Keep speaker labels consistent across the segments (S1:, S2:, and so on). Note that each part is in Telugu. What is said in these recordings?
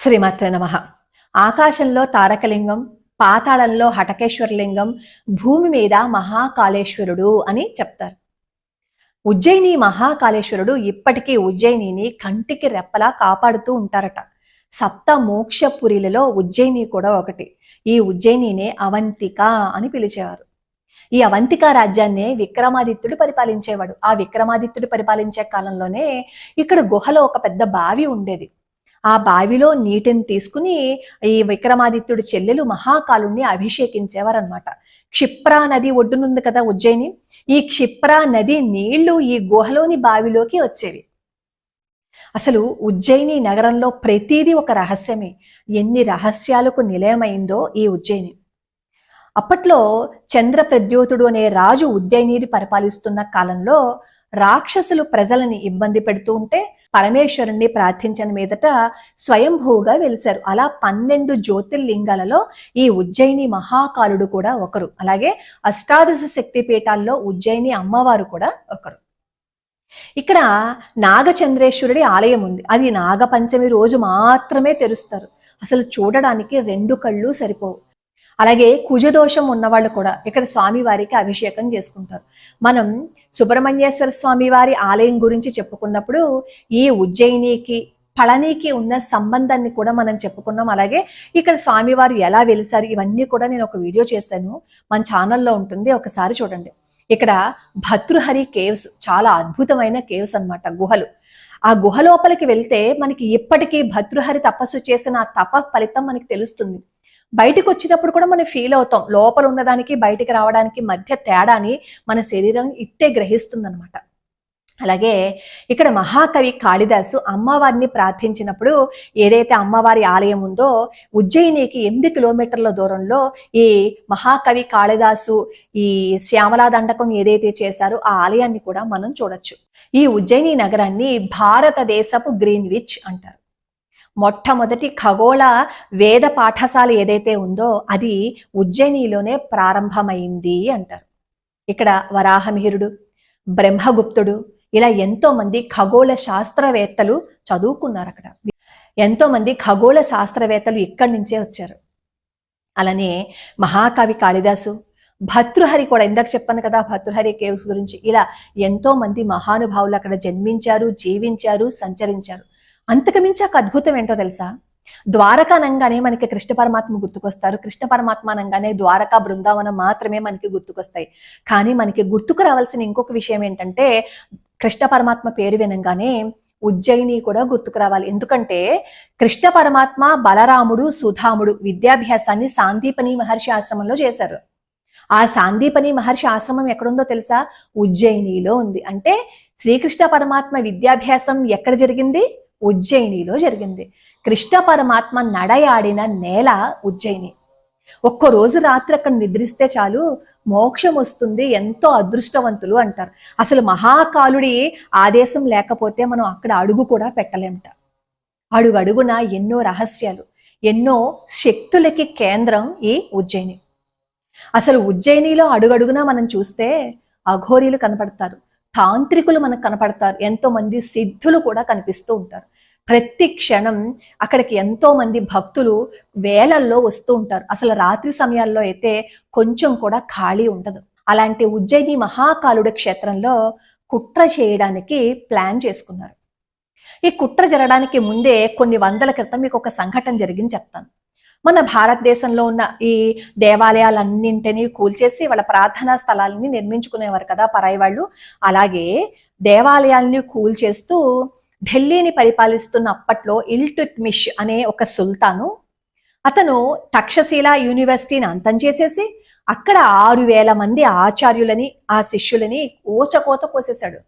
S1: శ్రీమాత్రే నమః. ఆకాశంలో తారకలింగం, పాతాళంలో హటకేశ్వరలింగం, భూమి మీద మహాకాళేశ్వరుడు అని చెప్తారు. ఉజ్జయిని మహాకాళేశ్వరుడు ఇప్పటికీ ఉజ్జయినిని కంటికి రెప్పలా కాపాడుతూ ఉంటారట. సప్త మోక్షపురిలలో ఉజ్జయిని కూడా ఒకటి. ఈ ఉజ్జయినినే అవంతిక అని పిలిచేవారు. ఈ అవంతిక రాజ్యాన్నే విక్రమాదిత్యుడు పరిపాలించేవాడు. ఆ విక్రమాదిత్యుడు పరిపాలించే కాలంలోనే ఇక్కడ గుహలో ఒక పెద్ద బావి ఉండేది. ఆ బావిలో నీటిని తీసుకుని ఈ విక్రమాదిత్యుడి చెల్లెలు మహాకాలుణ్ణి అభిషేకించేవారనమాట. క్షిప్రా నది ఒడ్డునుంది కదా ఉజ్జయిని. ఈ క్షిప్రా నది నీళ్లు ఈ గుహలోని బావిలోకి వచ్చేవి. అసలు ఉజ్జయిని నగరంలో ప్రతిదీ ఒక రహస్యమే. ఎన్ని రహస్యాలకు నిలయమైందో ఈ ఉజ్జయిని. అప్పట్లో చంద్రప్రద్యోతుడు అనే రాజు ఉజ్జయినిని పరిపాలిస్తున్న కాలంలో రాక్షసులు ప్రజలని ఇబ్బంది పెడుతూ ఉంటే పరమేశ్వరుణ్ణి ప్రార్థించిన మీదట స్వయంభూగా వెలిశారు. అలా 12 జ్యోతిర్లింగాలలో ఈ ఉజ్జయిని మహాకాలుడు కూడా ఒకరు. అలాగే అష్టాదశ శక్తి పీఠాల్లో ఉజ్జయిని అమ్మవారు కూడా ఒకరు. ఇక్కడ నాగచంద్రేశ్వరుడి ఆలయం ఉంది. అది నాగపంచమి రోజు మాత్రమే తెరుస్తారు. అసలు చూడడానికి 2 కళ్ళు సరిపోవు. అలాగే కుజదోషం ఉన్నవాళ్ళు కూడా ఇక్కడ స్వామివారికి అభిషేకం చేసుకుంటారు. మనం సుబ్రహ్మణ్యేశ్వర స్వామి వారి ఆలయం గురించి చెప్పుకున్నప్పుడు ఈ ఉజ్జయినికి పళనికి ఉన్న సంబంధాన్ని కూడా మనం చెప్పుకున్నాం. అలాగే ఇక్కడ స్వామివారు ఎలా వెలిసారు ఇవన్నీ కూడా నేను ఒక వీడియో చేశాను, మన ఛానల్లో ఉంటుంది, ఒకసారి చూడండి. ఇక్కడ భతృహరి కేవ్స్, చాలా అద్భుతమైన కేవ్స్ అన్నమాట, గుహలు. ఆ గుహ లోపలికి వెళ్తే మనకి ఇప్పటికీ భతృహరి తపస్సు చేసిన ఆ తప ఫలితం మనకి తెలుస్తుంది. బయటకు వచ్చినప్పుడు కూడా మనం ఫీల్ అవుతాం, లోపల ఉన్నదానికి బయటికి రావడానికి మధ్య తేడాని మన శరీరం ఇట్టే గ్రహిస్తుంది అనమాట. అలాగే ఇక్కడ మహాకవి కాళిదాసు అమ్మవారిని ప్రార్థించినప్పుడు ఏదైతే అమ్మవారి ఆలయం ఉందో ఉజ్జయినికి 8 కిలోమీటర్ల దూరంలో ఈ మహాకవి కాళిదాసు ఈ శ్యామలా దండకం ఏదైతే చేశారో ఆ ఆలయాన్ని కూడా మనం చూడొచ్చు. ఈ ఉజ్జయిని నగరాన్ని భారతదేశపు గ్రీన్విచ్ అంటారు. మొట్టమొదటి ఖగోళ వేద పాఠశాల ఏదైతే ఉందో అది ఉజ్జయినిలోనే ప్రారంభమైంది అంటారు. ఇక్కడ వరాహమిహిరుడు, బ్రహ్మగుప్తుడు ఇలా ఎంతో మంది ఖగోళ శాస్త్రవేత్తలు చదువుకున్నారు. అక్కడ ఎంతో మంది ఖగోళ శాస్త్రవేత్తలు ఇక్కడి నుంచే వచ్చారు. అలానే మహాకవి కాళిదాసు, భతృహరి కూడా, ఇందాక చెప్పాను కదా భతృహరి కేవ్స్ గురించి, ఇలా ఎంతో మంది మహానుభావులు అక్కడ జన్మించారు, జీవించారు, సంచరించారు. అంతకుమించి ఒక అద్భుతం ఏంటో తెలుసా? ద్వారకా అనగానే మనకి కృష్ణ పరమాత్మ గుర్తుకొస్తారు. కృష్ణ పరమాత్మ అనగానే ద్వారకా బృందావనం మాత్రమే మనకి గుర్తుకొస్తాయి. కానీ మనకి గుర్తుకు రావాల్సిన ఇంకొక విషయం ఏంటంటే కృష్ణ పరమాత్మ పేరు వినంగానే ఉజ్జయిని కూడా గుర్తుకు రావాలి. ఎందుకంటే కృష్ణ పరమాత్మ, బలరాముడు, సుధాముడు విద్యాభ్యాసాన్ని సాందీపని మహర్షి ఆశ్రమంలో చేశారు. ఆ సాందీపని మహర్షి ఆశ్రమం ఎక్కడుందో తెలుసా? ఉజ్జయినిలో ఉంది. అంటే శ్రీకృష్ణ పరమాత్మ విద్యాభ్యాసం ఎక్కడ జరిగింది? ఉజ్జయినిలో జరిగింది. కృష్ణ పరమాత్మ నడయాడిన నేల ఉజ్జయిని. ఒక్కరోజు రాత్రి అక్కడ నిద్రిస్తే చాలు మోక్షం వస్తుంది, ఎంతో అదృష్టవంతులు అంటారు. అసలు మహాకాలుడి ఆదేశం లేకపోతే మనం అక్కడ అడుగు కూడా పెట్టలేమట. అడుగడుగున ఎన్నో రహస్యాలు, ఎన్నో శక్తులకి కేంద్రం ఈ ఉజ్జయిని. అసలు ఉజ్జయినిలో అడుగడుగున మనం చూస్తే అఘోరీలు కనపడతారు, తాంత్రికులు మనకు కనపడతారు, ఎంతో మంది సిద్ధులు కూడా కనిపిస్తూ ఉంటారు. ప్రతి క్షణం అక్కడికి ఎంతో మంది భక్తులు వేలల్లో వస్తూ ఉంటారు. అసలు రాత్రి సమయాల్లో అయితే కొంచెం కూడా ఖాళీ ఉండదు. అలాంటి ఉజ్జయిని మహాకాలుడి క్షేత్రంలో కుట్ర చేయడానికి ప్లాన్ చేసుకున్నారు. ఈ కుట్ర జరగడానికి ముందే కొన్ని వందల క్రితం మీకు ఒక సంఘటన జరిగింది చెప్తాను. మన భారతదేశంలో ఉన్న ఈ దేవాలయాలన్నింటినీ కూల్చేసి వాళ్ళ ప్రార్థనా స్థలాలని నిర్మించుకునేవారు కదా పరాయి వాళ్ళు. అలాగే దేవాలయాల్ని కూల్చేస్తూ ఢిల్లీని పరిపాలిస్తున్న అప్పట్లో ఇల్టుట్మిష్ అనే ఒక సుల్తాను, అతను తక్షశిల యూనివర్సిటీని అంతం చేసేసి అక్కడ 6,000 మంది ఆచార్యులని, ఆ శిష్యులని ఓచకోత కోసేశాడు.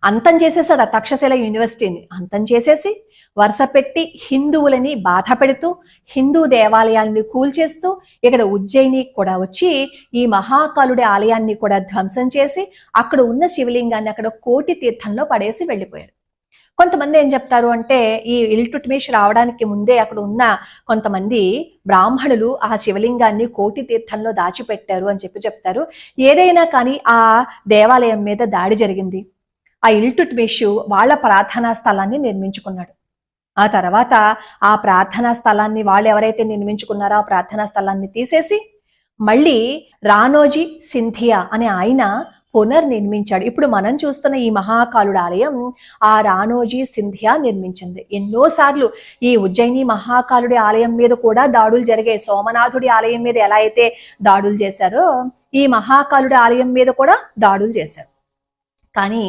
S1: అంతం చేసేసాడు. ఆ తక్షశిల యూనివర్సిటీని అంతం చేసేసి వరుస పెట్టి హిందువులని బాధ పెడుతూ హిందూ దేవాలయాల్ని కూల్చేస్తూ ఇక్కడ ఉజ్జయిని కూడా వచ్చి ఈ మహాకాలుడి ఆలయాన్ని కూడా ధ్వంసం చేసి అక్కడ ఉన్న శివలింగాన్ని అక్కడ కోటి తీర్థంలో పడేసి వెళ్ళిపోయాడు. కొంతమంది ఏం చెప్తారు అంటే ఈ ఇల్టుట్మిష్ రావడానికి ముందే అక్కడ ఉన్న కొంతమంది బ్రాహ్మణులు ఆ శివలింగాన్ని కోటి తీర్థంలో దాచిపెట్టారు అని చెప్తారు. ఏదైనా కానీ ఆ దేవాలయం మీద దాడి జరిగింది. ఆ ఇల్టుట్మిష్ వాళ్ళ ప్రార్థనా స్థలాన్ని నిర్మించుకున్నాడు. ఆ తర్వాత ఆ ప్రార్థనా స్థలాన్ని వాళ్ళు ఎవరైతే నిర్మించుకున్నారో ఆ ప్రార్థనా స్థలాన్ని తీసేసి మళ్ళీ రానోజీ సింధియా అనే ఆయన పునర్నిర్మించాడు. ఇప్పుడు మనం చూస్తున్న ఈ మహాకాలుడు ఆలయం ఆ రానోజీ సింధియా నిర్మించింది. ఎన్నోసార్లు ఈ ఉజ్జయిని మహాకాలుడి ఆలయం మీద కూడా దాడులు జరిగాయి. సోమనాథుడి ఆలయం మీద ఎలా అయితే దాడులు చేశారో ఈ మహాకాలుడి ఆలయం మీద కూడా దాడులు చేశారు. కానీ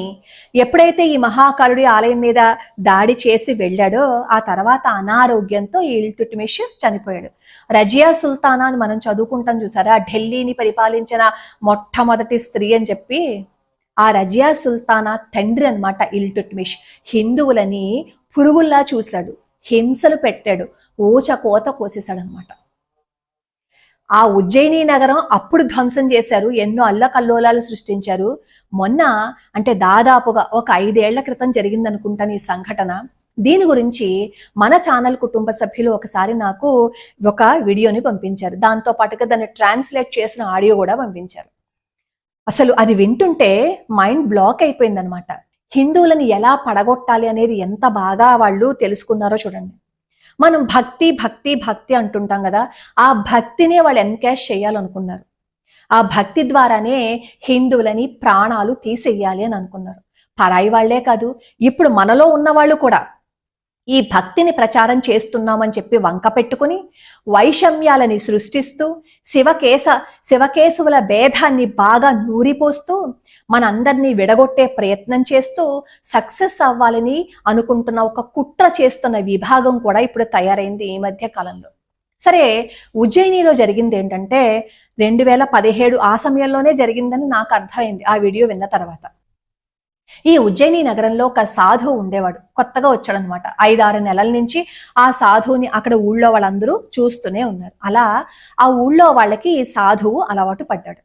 S1: ఎప్పుడైతే ఈ మహాకాలుడి ఆలయం మీద దాడి చేసి వెళ్ళాడో ఆ తర్వాత అనారోగ్యంతో ఈ ఇల్టుట్మిష్ చనిపోయాడు. రజియా సుల్తానా అని మనం చదువుకుంటాం చూసారా, ఢిల్లీని పరిపాలించిన మొట్టమొదటి స్త్రీ అని చెప్పి, ఆ రజియా సుల్తానా తండ్రి అనమాట ఇల్టుట్మిష్. హిందువులని పురుగుల్లా చూశాడు, హింసలు పెట్టాడు, ఊచకోత కోసేశాడు అనమాట. ఆ ఉజ్జయిని నగరం అప్పుడు ధ్వంసం చేశారు, ఎన్నో అల్లకల్లోలాలు సృష్టించారు. మొన్న అంటే దాదాపుగా ఒక 5 ఏళ్ల క్రితం జరిగిందనుకుంటాను ఈ సంఘటన. దీని గురించి మన ఛానల్ కుటుంబ సభ్యులు ఒకసారి నాకు ఒక వీడియోని పంపించారు. దాంతో పాటుగా దాన్ని ట్రాన్స్లేట్ చేసిన ఆడియో కూడా పంపించారు. అసలు అది వింటుంటే మైండ్ బ్లాక్ అయిపోయిందనమాట. హిందువులను ఎలా పడగొట్టాలి అనేది ఎంత బాగా వాళ్ళు తెలుసుకున్నారో చూడండి. మనం భక్తి భక్తి భక్తి అంటుంటాం కదా, ఆ భక్తినే వాళ్ళు ఎన్కాష్ చేయాలనుకున్నారు. ఆ భక్తి ద్వారానే హిందువులని ప్రాణాలు తీసేయాలి అని అనుకున్నారు. పరాయి వాళ్లే కాదు, ఇప్పుడు మనలో ఉన్న వాళ్ళు కూడా ఈ భక్తిని ప్రచారం చేస్తున్నామని చెప్పి వంక పెట్టుకుని వైషమ్యాలని సృష్టిస్తూ శివకేశవుల భేదాన్ని బాగా నూరిపోస్తూ మనందరినీ విడగొట్టే ప్రయత్నం చేస్తూ సక్సెస్ అవ్వాలని అనుకుంటున్న ఒక కుట్ర చేస్తున్న విభాగం కూడా ఇప్పుడు తయారైంది ఈ మధ్య కాలంలో. సరే, ఉజ్జయినిలో జరిగింది ఏంటంటే 2017 ఆ సమయంలోనే జరిగిందని నాకు అర్థమైంది ఆ వీడియో విన్న తర్వాత. ఈ ఉజ్జయిని నగరంలో ఒక సాధువు ఉండేవాడు, కొత్తగా వచ్చాడనమాట. 5-6 నెలల నుంచి ఆ సాధువుని అక్కడ ఊళ్ళో వాళ్ళందరూ చూస్తూనే ఉన్నారు. అలా ఆ ఊళ్ళో వాళ్ళకి ఈ సాధువు అలవాటు పడ్డాడు.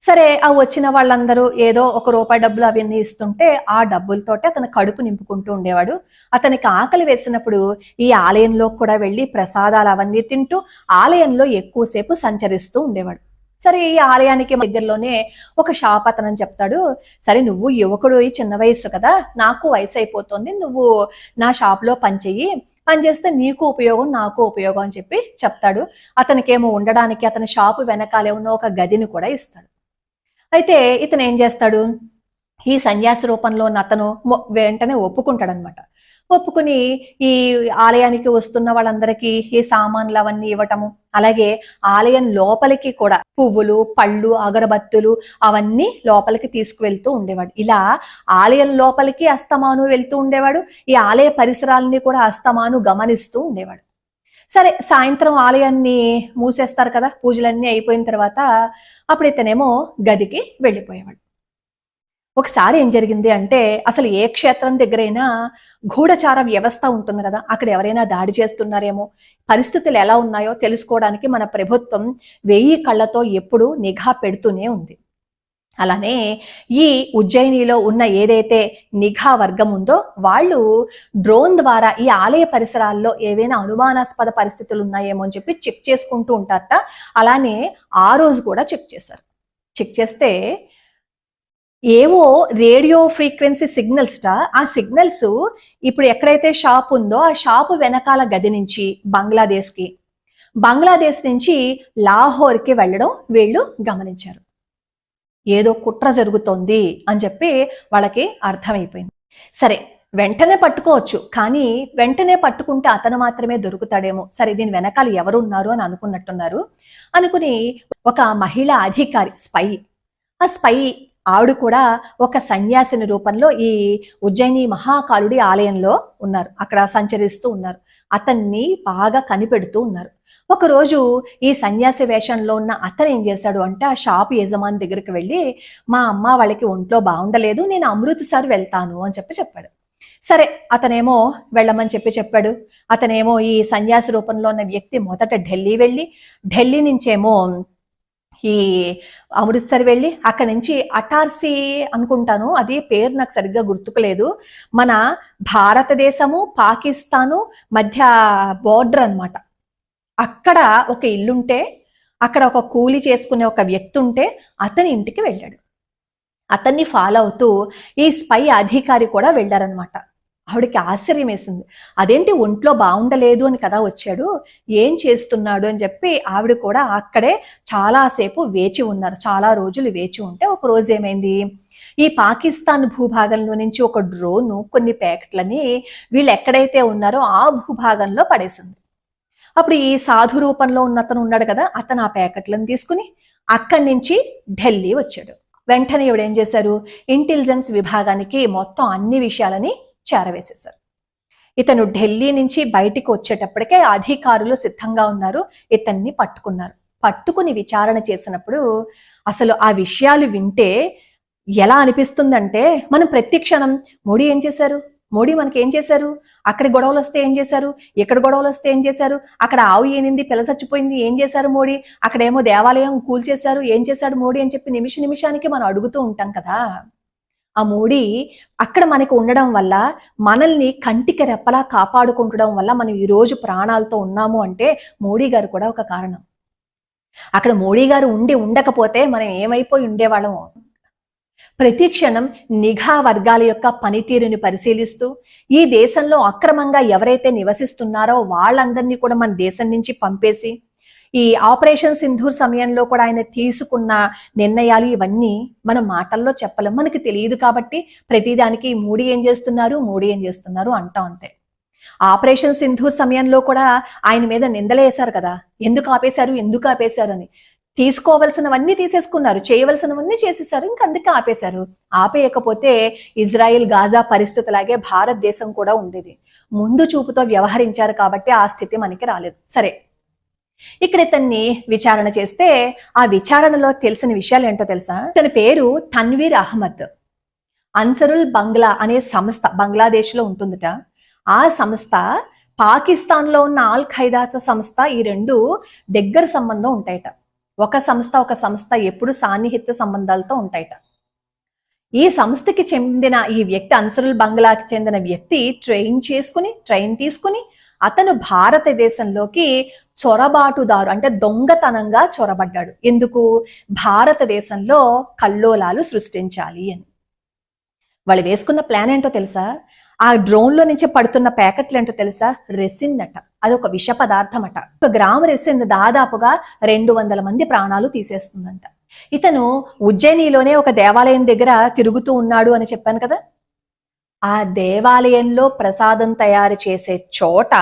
S1: సరే, ఆ వచ్చిన వాళ్ళందరూ ఏదో ₹1 డబ్బులు అవన్నీ ఇస్తుంటే ఆ డబ్బులతోటి అతను కడుపు నింపుకుంటూ ఉండేవాడు. అతనికి ఆకలి వేసినప్పుడు ఈ ఆలయంలో కూడా వెళ్ళి ప్రసాదాలు అవన్నీ తింటూ ఆలయంలో ఎక్కువసేపు సంచరిస్తూ ఉండేవాడు. సరే, ఈ ఆలయానికి దగ్గరలోనే ఒక షాప్ అతనని చెప్తాడు. సరే, నువ్వు యువకుడు, చిన్న వయసు కదా, నాకు వయసు అయిపోతుంది, నువ్వు నా షాప్లో పనిచేస్తే నీకు ఉపయోగం నాకు ఉపయోగం అని చెప్పి చెప్తాడు. అతనికేమో ఉండడానికి అతని షాపు వెనకాలే ఉన్న ఒక గదిని కూడా ఇస్తాడు. అయితే ఇతను ఏం చేస్తాడు, ఈ సన్యాసి రూపంలో ఉన్న అతను వెంటనే ఒప్పుకుంటాడనమాట. ఒప్పుకుని ఈ ఆలయానికి వస్తున్న వాళ్ళందరికీ ఈ సామాన్లు అవన్నీ ఇవ్వటము, అలాగే ఆలయం లోపలికి కూడా పువ్వులు, పళ్ళు, అగరబత్తులు అవన్నీ లోపలికి తీసుకువెళ్తూ ఉండేవాడు. ఇలా ఆలయం లోపలికి అస్తమాను వెళ్తూ ఉండేవాడు, ఈ ఆలయ పరిసరాలని కూడా అస్తమాను గమనిస్తూ ఉండేవాడు. సరే, సాయంత్రం ఆలయాన్ని మూసేస్తారు కదా, పూజలన్నీ అయిపోయిన తర్వాత అప్పుడు ఇతనేమో గదికి వెళ్ళిపోయేవాడు. ఒకసారి ఏం జరిగింది అంటే, అసలు ఏ క్షేత్రం దగ్గరైనా గూఢచార వ్యవస్థ ఉంటుంది కదా, అక్కడ ఎవరైనా దాడి చేస్తున్నారేమో, పరిస్థితులు ఎలా ఉన్నాయో తెలుసుకోవడానికి మన ప్రభుత్వం 1000 కళ్ళతో ఎప్పుడూ నిఘా పెడుతూనే ఉంది. అలానే ఈ ఉజ్జయినిలో ఉన్న ఏదైతే నిఘా వర్గం ఉందో వాళ్ళు డ్రోన్ ద్వారా ఈ ఆలయ పరిసరాల్లో ఏవైనా అనుమానాస్పద పరిస్థితులు ఉన్నాయేమో అని చెప్పి చెక్ చేసుకుంటూ ఉంటారట. అలానే ఆ రోజు కూడా చెక్ చేశారు. చెక్ చేస్తే ఏవో రేడియో ఫ్రీక్వెన్సీ సిగ్నల్స్ ఆ సిగ్నల్స్ ఇప్పుడు ఎక్కడైతే షాప్ ఉందో ఆ షాపు వెనకాల గది నుంచి బంగ్లాదేశ్ నుంచి లాహోర్కి వెళ్ళడం వీళ్ళు గమనించారు. ఏదో కుట్ర జరుగుతోంది అని చెప్పి వాళ్ళకి అర్థమైపోయింది. సరే, వెంటనే పట్టుకోవచ్చు, కానీ వెంటనే పట్టుకుంటే అతను మాత్రమే దొరుకుతాడేమో, సరే దీని వెనకాల ఎవరున్నారు అని అనుకుని ఒక మహిళా అధికారి ఆ స్పై ఆవిడ కూడా ఒక సన్యాసిని రూపంలో ఈ ఉజ్జయిని మహాకాలుడి ఆలయంలో ఉన్నారు, అక్కడ సంచరిస్తూ ఉన్నారు. అతన్ని బాగా కనిపెడుతూ ఉన్నారు. ఒకరోజు ఈ సన్యాసి వేషంలో ఉన్న అతను ఏం చేశాడు అంటే, ఆ షాపు యజమాని దగ్గరికి వెళ్ళి, మా అమ్మ వాళ్ళకి ఒంట్లో బాగుండలేదు, నేను అమృత్సర్ వెళ్తాను అని చెప్పాడు. సరే, అతనేమో వెళ్ళమని చెప్పాడు. అతనేమో ఈ సన్యాసి రూపంలో ఉన్న వ్యక్తి మొదట ఢిల్లీ వెళ్ళి, ఢిల్లీ నుంచేమో ఈ అమృత్సర్ వెళ్ళి, అక్కడి నుంచి అటార్సీ అనుకుంటాను, అది పేరు నాకు సరిగ్గా గుర్తుకులేదు, మన భారతదేశము పాకిస్తాను మధ్య బోర్డర్ అన్నమాట. అక్కడ ఒక ఇల్లుంటే, అక్కడ ఒక కూలి చేసుకునే ఒక వ్యక్తి ఉంటే అతని ఇంటికి వెళ్ళాడు. అతన్ని ఫాలో అవుతూ ఈ స్పై అధికారి కూడా వెళ్ళారనమాట. ఆవిడకి ఆశ్చర్యం వేసింది. అదేంటి ఒంట్లో బాగుండలేదు అని కదా వచ్చాడు, ఏం చేస్తున్నాడు అని చెప్పి ఆవిడ కూడా అక్కడే చాలాసేపు వేచి ఉన్నారు. చాలా రోజులు వేచి ఉంటే ఒక రోజు ఏమైంది, ఈ పాకిస్తాన్ భూభాగంలో నుంచి ఒక డ్రోన్ కొన్ని ప్యాకెట్లని వీళ్ళు ఎక్కడైతే ఉన్నారో ఆ భూభాగంలో పడేసింది. అప్పుడు ఈ సాధు రూపంలో ఉన్న అతను ఉన్నాడు కదా, అతను ఆ ప్యాకెట్లను తీసుకుని అక్కడి నుంచి ఢిల్లీ వచ్చాడు. వెంటనే ఇవిడ ఏం చేశారు, ఇంటెలిజెన్స్ విభాగానికి మొత్తం అన్ని విషయాలని చేరవేసేశారు. ఇతను ఢిల్లీ నుంచి బయటికి వచ్చేటప్పటికే అధికారులు సిద్ధంగా ఉన్నారు, ఇతన్ని పట్టుకున్నారు. పట్టుకుని విచారణ చేసినప్పుడు అసలు ఆ విషయాలు వింటే ఎలా అనిపిస్తుందంటే, మనం ప్రతి క్షణం మోడీ ఏం చేశారు, మోడీ మనకి ఏం చేశారు, అక్కడ గొడవలు వస్తే ఏం చేశారు, ఇక్కడ గొడవలు వస్తే ఏం చేశారు, అక్కడ ఆవు ఏనింది, పిల్ల చచ్చిపోయింది, ఏం చేశారు మోడీ, అక్కడేమో దేవాలయం కూల్చేశారు, ఏం చేశాడు మోడీ అని చెప్పి నిమిషానికి మనం అడుగుతూ ఉంటాం కదా. ఆ మోడీ అక్కడ మనకి ఉండడం వల్ల, మనల్ని కంటికి రెప్పలా కాపాడుకుంటడం వల్ల మనం ఈ రోజు ప్రాణాలతో ఉన్నాము అంటే మోడీ గారు కూడా ఒక కారణం. అక్కడ మోడీ గారు ఉండకపోతే మనం ఏమైపోయి ఉండేవాళ్ళము. ప్రతి క్షణం నిఘా వర్గాల యొక్క పనితీరుని పరిశీలిస్తూ ఈ దేశంలో అక్రమంగా ఎవరైతే నివసిస్తున్నారో వాళ్ళందరినీ కూడా మన దేశం నుంచి పంపేసి, ఈ ఆపరేషన్ సింధూర్ సమయంలో కూడా ఆయన తీసుకున్న నిర్ణయాలు ఇవన్నీ మనం మాటల్లో చెప్పలేం, మనకి తెలియదు కాబట్టి ప్రతిదానికి మోడీ ఏం చేస్తున్నారు అంటాం అంతే. ఆపరేషన్ సింధూర్ సమయంలో కూడా ఆయన మీద నిందలేశారు కదా, ఎందుకు ఆపేశారు అని. తీసుకోవలసినవన్నీ తీసేసుకున్నారు, చేయవలసినవన్నీ చేసేసారు, ఇంకా అందుకే ఆపేశారు. ఆపేయకపోతే ఇజ్రాయెల్ గాజా పరిస్థితి లాగే భారతదేశం కూడా ఉండేది. ముందు చూపుతో వ్యవహరించారు కాబట్టి ఆ స్థితి మనకి రాలేదు. సరే, ఇక్కడ ఇతన్ని విచారణ చేస్తే ఆ విచారణలో తెలిసిన విషయాలు ఏంటో తెలుసా. తన పేరు తన్వీర్ అహ్మద్. అన్సరుల్ బంగ్లా అనే సంస్థ బంగ్లాదేశ్ లో ఉంటుందట. ఆ సంస్థ పాకిస్తాన్ లో ఉన్న ఆల్ ఖైదా సంస్థ, ఈ రెండు దగ్గర సంబంధం ఉంటాయట. ఒక సంస్థ ఎప్పుడు సాన్నిహిత్య సంబంధాలతో ఉంటాయట. ఈ సంస్థకి చెందిన ఈ వ్యక్తి, అన్సరుల్ బంగ్లాకి చెందిన వ్యక్తి ట్రైన్ తీసుకుని అతను భారతదేశంలోకి చొరబాటుదారు అంటే దొంగతనంగా చొరబడ్డాడు. ఎందుకు? భారతదేశంలో కల్లోలాలు సృష్టించాలి అని. వాళ్ళు వేసుకున్న ప్లాన్ ఏంటో తెలుసా? ఆ డ్రోన్ లో నుంచి పడుతున్న ప్యాకెట్లు ఏంటో తెలుసా? రెసిన్ అట. అదొక విష పదార్థం అట. 1 గ్రాము రెసిన్ దాదాపుగా 200 మంది ప్రాణాలు తీసేస్తుందంట. ఇతను ఉజ్జయినిలోనే ఒక దేవాలయం దగ్గర తిరుగుతూ ఉన్నాడు అని చెప్పాను కదా. ఆ దేవాలయంలో ప్రసాదం తయారు చేసే చోట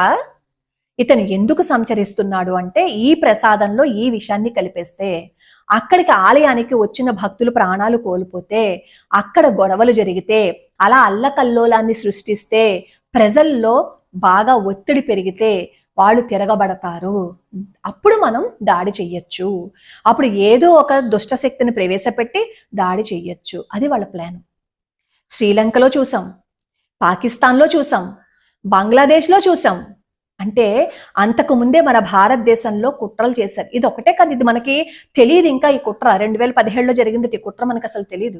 S1: ఇతను ఎందుకు సంచరిస్తున్నాడు అంటే, ఈ ప్రసాదంలో ఈ విషయాన్ని కలిపేస్తే అక్కడికి ఆలయానికి వచ్చిన భక్తులు ప్రాణాలు కోల్పోతే, అక్కడ గొడవలు జరిగితే, అలా అల్లకల్లోలాన్ని సృష్టిస్తే, ప్రజల్లో బాగా ఒత్తిడి పెరిగితే వాళ్ళు తిరగబడతారు. అప్పుడు మనం దాడి చెయ్యొచ్చు. అప్పుడు ఏదో ఒక దుష్ట శక్తిని ప్రవేశపెట్టి దాడి చెయ్యొచ్చు. అది వాళ్ళ ప్లాన్. శ్రీలంకలో చూసాం, పాకిస్తాన్లో చూసాం, బంగ్లాదేశ్లో చూసాం. అంటే అంతకు ముందే మన భారతదేశంలో కుట్రలు చేశారు. ఇది ఒకటే కాదు, ఇది మనకి తెలియదు. ఇంకా ఈ కుట్ర 2017లో జరిగింది. ఈ కుట్ర మనకు అసలు తెలియదు.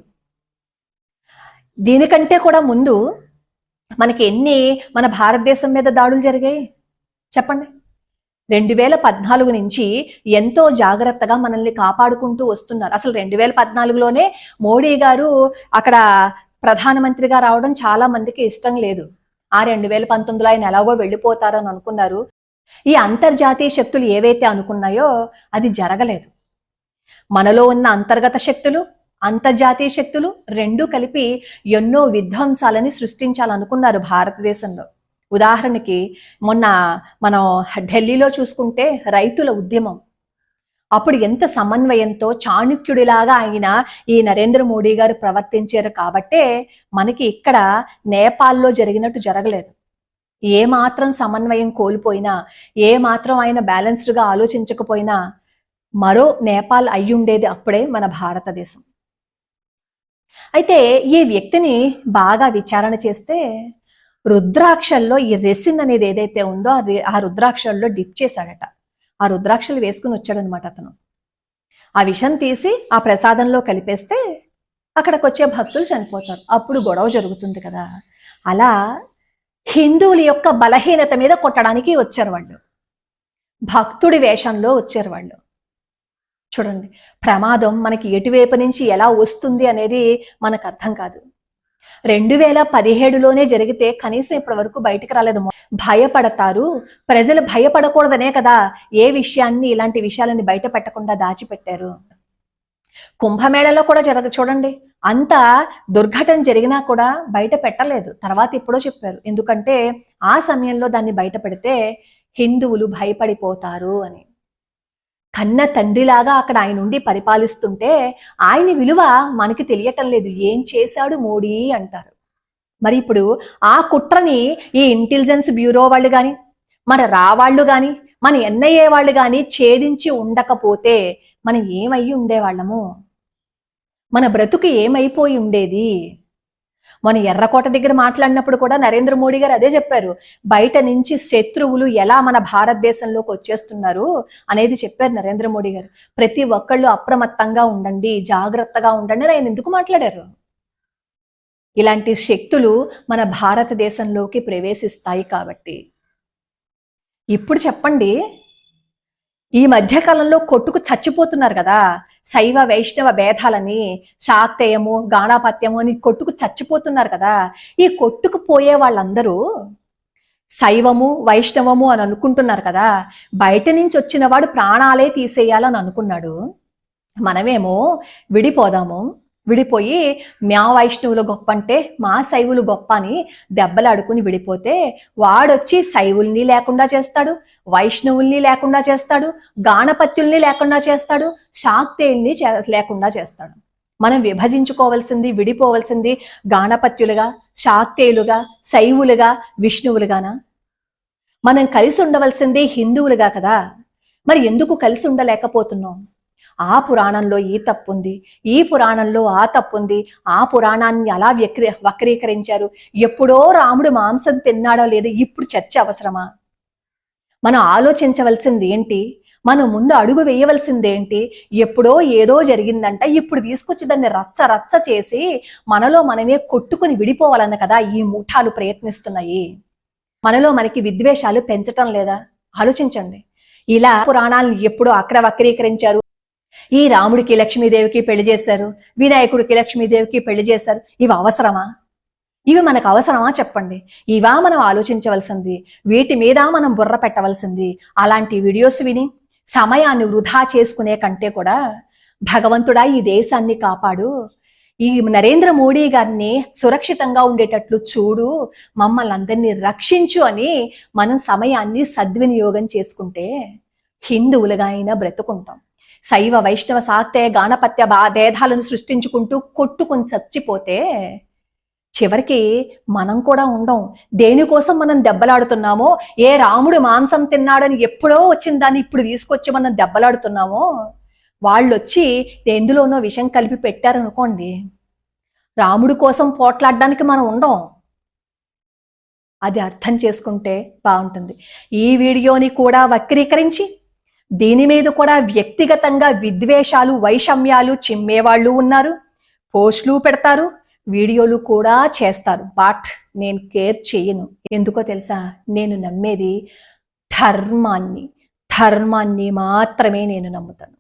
S1: దీనికంటే కూడా ముందు మనకి మన భారతదేశం మీద దాడులు జరిగాయి చెప్పండి. 2014 నుంచి ఎంతో జాగ్రత్తగా మనల్ని కాపాడుకుంటూ వస్తున్నారు. అసలు 2014లోనే మోడీ గారు అక్కడ ప్రధానమంత్రిగా రావడం చాలా మందికి ఇష్టం లేదు. ఆ 2019లో ఆయన ఎలాగో వెళ్ళిపోతారని అనుకున్నారు. ఈ అంతర్జాతీయ శక్తులు ఏవైతే అనుకున్నాయో అది జరగలేదు. మనలో ఉన్న అంతర్గత శక్తులు, అంతర్జాతీయ శక్తులు రెండూ కలిపి ఎన్నో విధ్వంసాలని సృష్టించాలనుకున్నారు భారతదేశంలో. ఉదాహరణకి మొన్న మనం ఢిల్లీలో చూసుకుంటే రైతుల ఉద్యమం, అప్పుడు ఎంత సమన్వయంతో చాణుక్యుడిలాగా ఆయన ఈ నరేంద్ర మోడీ గారు ప్రవర్తించారు కాబట్టే మనకి ఇక్కడ నేపాల్లో జరిగినట్టు జరగలేదు. ఏ మాత్రం సమన్వయం కోల్పోయినా, ఏ మాత్రం ఆయన బ్యాలెన్స్డ్గా ఆలోచించకపోయినా మరో నేపాల్ అయ్యుండేది అప్పుడే మన భారతదేశం. అయితే ఈ వ్యక్తిని బాగా విచారణ చేస్తే రుద్రాక్షల్లో ఈ రెసిన్ అనేది ఏదైతే ఉందో ఆ రుద్రాక్షల్లో డిప్ చేశాడట. ఆ రుద్రాక్షలు వేసుకుని వచ్చాడనమాట అతను. ఆ విషం తీసి ఆ ప్రసాదంలో కలిపేస్తే అక్కడికి వచ్చే భక్తులు చనిపోతారు. అప్పుడు గొడవ జరుగుతుంది కదా. అలా హిందువుల యొక్క బలహీనత మీద కొట్టడానికి వచ్చారు వాళ్ళు. భక్తుడి వేషంలో వచ్చారు వాళ్ళు. చూడండి, ప్రమాదం మనకి ఎటువైపు నుంచి ఎలా వస్తుంది అనేది మనకు అర్థం కాదు. 2017లోనే జరిగితే కనీసం ఇప్పటి వరకు బయటకు రాలేదు. భయపడతారు, ప్రజలు భయపడకూడదనే కదా ఏ విషయాన్ని ఇలాంటి విషయాలని బయట పెట్టకుండా దాచిపెట్టారు. కుంభమేళలో కూడా చూడండి, అంత దుర్ఘటన జరిగినా కూడా బయట పెట్టలేదు. తర్వాత ఎప్పుడో చెప్పారు, ఎందుకంటే ఆ సమయంలో దాన్ని బయట పెడితే హిందువులు భయపడిపోతారు అని. కన్న తండ్రిలాగా అక్కడ ఆయన ఉండి పరిపాలిస్తుంటే ఆయన విలువ మనకి తెలియటం లేదు. ఏం చేశాడు మోడీ అంటారు. మరి ఇప్పుడు ఆ కుట్రని ఈ ఇంటెలిజెన్స్ బ్యూరో వాళ్ళు కానీ, మన రావాళ్ళు కానీ, మన ఎన్ఐఏ వాళ్ళు కానీ ఛేదించి ఉండకపోతే మనం ఏమయ్యి ఉండేవాళ్ళము? మన బ్రతుకు ఏమైపోయి ఉండేది? మన ఎర్రకోట దగ్గర మాట్లాడినప్పుడు కూడా నరేంద్ర మోడీ గారు అదే చెప్పారు, బయట నుంచి శత్రువులు ఎలా మన భారతదేశంలోకి వచ్చేస్తున్నారు అనేది చెప్పారు నరేంద్ర మోడీ గారు. ప్రతి ఒక్కళ్ళు అప్రమత్తంగా ఉండండి, జాగ్రత్తగా ఉండండి అని ఆయన ఎందుకు మాట్లాడారు? ఇలాంటి శక్తులు మన భారతదేశంలోకి ప్రవేశిస్తాయి కాబట్టి. ఇప్పుడు చెప్పండి, ఈ మధ్యకాలంలో కొట్టుకు చచ్చిపోతున్నారు కదా, శైవ వైష్ణవ భేదాలని, శాక్తేయము గాణాపత్యము అని కొట్టుకు చచ్చిపోతున్నారు కదా. ఈ కొట్టుకు పోయే వాళ్ళందరూ శైవము వైష్ణవము అని అనుకుంటున్నారు కదా. బయట నుంచి వచ్చిన వాడు ప్రాణాలే తీసేయాలని అనుకున్నాడు. మనమేమో విడిపోదాము, విడిపోయి మా వైష్ణవులు గొప్ప అంటే మా శైవులు గొప్ప అని దెబ్బలాడుకుని విడిపోతే వాడొచ్చి శైవుల్ని లేకుండా చేస్తాడు, వైష్ణవుల్ని లేకుండా చేస్తాడు, గాణపత్యుల్ని లేకుండా చేస్తాడు, శాక్తేయుల్ని లేకుండా చేస్తాడు. మనం విభజించుకోవాల్సింది, విడిపోవలసింది గాణపత్యులుగా, శాక్తేయులుగా, శైవులుగా, విష్ణువులుగానా? మనం కలిసి ఉండవలసింది హిందువులుగా కదా. మరి ఎందుకు కలిసి ఉండలేకపోతున్నాం? ఆ పురాణంలో ఈ తప్పుంది, ఈ పురాణంలో ఆ తప్పుంది, ఆ పురాణాన్ని అలా వక్రీకరించారు. ఎప్పుడో రాముడు మాంసం తిన్నాడో లేదో ఇప్పుడు చర్చ అవసరమా? మనం ఆలోచించవలసింది ఏంటి? మనం ముందు అడుగు వేయవలసిందేంటి? ఎప్పుడో ఏదో జరిగిందంట, ఇప్పుడు తీసుకొచ్చి దాన్ని రచ్చ రచ్చ చేసి మనలో మనమే కొట్టుకుని విడిపోవాలన్న కదా ఈ ముఠాలు ప్రయత్నిస్తున్నాయి. మనలో మనకి విద్వేషాలు పెంచటం లేదా? ఆలోచించండి. ఇలా పురాణాలను ఎప్పుడో అక్కడ వక్రీకరించారు. ఈ రాముడికి లక్ష్మీదేవికి పెళ్లి చేశారు, వినాయకుడికి లక్ష్మీదేవికి పెళ్లి చేశారు. ఇవి అవసరమా? ఇవి మనకు అవసరమా చెప్పండి? ఇవా మనం ఆలోచించవలసింది? వీటి మీద మనం బుర్ర పెట్టవలసింది? అలాంటి వీడియోస్ విని సమయాన్ని వృధా చేసుకునే కంటే కూడా భగవంతుడా ఈ దేశాన్ని కాపాడు, ఈ నరేంద్ర మోడీ గారిని సురక్షితంగా ఉండేటట్లు చూడు, మమ్మల్ని అందరినీ రక్షించు అని మనం సమయాన్ని సద్వినియోగం చేసుకుంటే హిందువులుగా అయినా బ్రతుకుంటాం. శైవ వైష్ణవ శాక్తేయ గాణపత్య భేదాలను సృష్టించుకుంటూ కొట్టుకుని చచ్చిపోతే చివరికి మనం కూడా ఉండం. దేనికోసం మనం దెబ్బలాడుతున్నామో, ఏ రాముడు మాంసం తిన్నాడని ఎప్పుడో వచ్చిన దాన్ని ఇప్పుడు తీసుకొచ్చి మనం దెబ్బలాడుతున్నామో, వాళ్ళు వచ్చి ఎందులోనో విషం కలిపి పెట్టారనుకోండి, రాముడి కోసం పోట్లాడడానికి మనం ఉండం. అది అర్థం చేసుకుంటే బాగుంటుంది. ఈ వీడియోని కూడా వక్రీకరించి దీని మీద కూడా వ్యక్తిగతంగా విద్వేషాలు వైషమ్యాలు చిమ్మేవాళ్ళు ఉన్నారు, పోస్టులు పెడతారు, వీడియోలు కూడా చేస్తారు. బట్ నేను కేర్ చేయను. ఎందుకో తెలుసా? నేను నమ్మేది ధర్మాన్ని మాత్రమే నేను నమ్ముతాను.